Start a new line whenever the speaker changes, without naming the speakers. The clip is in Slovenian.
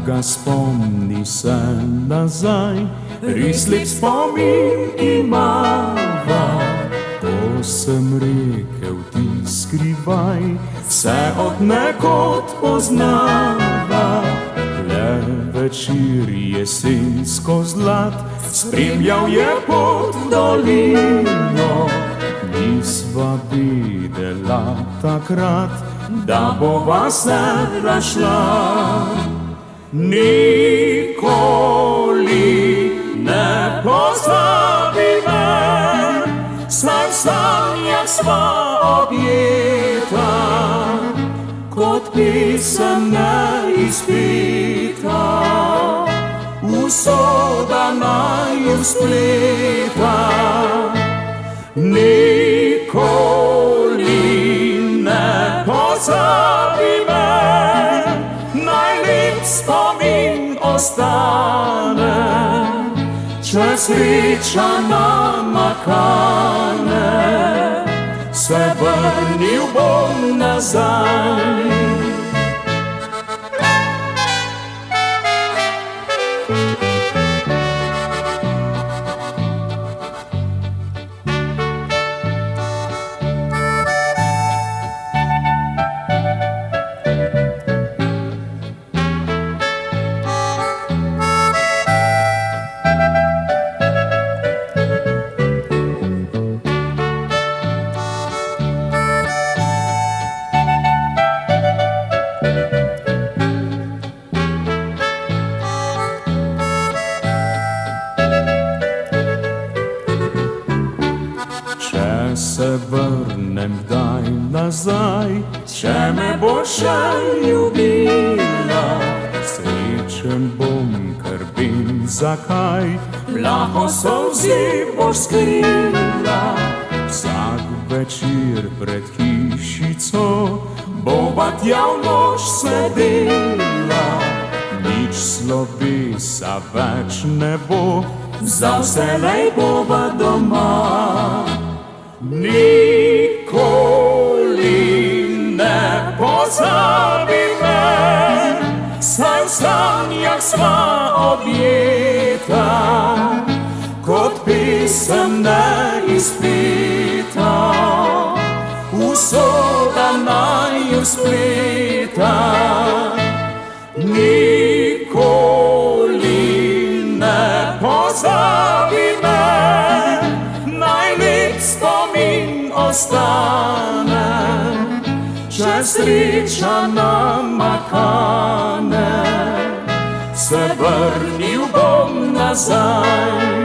Draga, spomni se nazaj, res lep spomin imava. Ko sem rekel, ti skrivaj, se od nekod poznava. Le večer jesensko zlat, spremljal je pot dolino. Nisva videla takrat, da bova se razšla. Nikoli ne pozabi me, saj v sanjah sva objeta, kot pesem neizpeta, usoda naju spleta. Nikoli ne pozabi me, najlep spomin ostane, če sreča nama kane, se vrnil bom nazaj. Če se vrnem kdaj nazaj, če me boš še ljubila, srečen bom, ker vem zakaj, plaho solzi boš skrila. Vsak večer pred hišico bova tja v noč sedela, nič slovesa več ne bo, za vselej bova doma. Nikoli ne pozabi me, saj v sanjah sva objeta, kot pesem neizpeta, usoda naju spleta. Nikoli ne pozabi me, najlep spomin ostane, če sreča nama kane, se vrnil bom nazaj.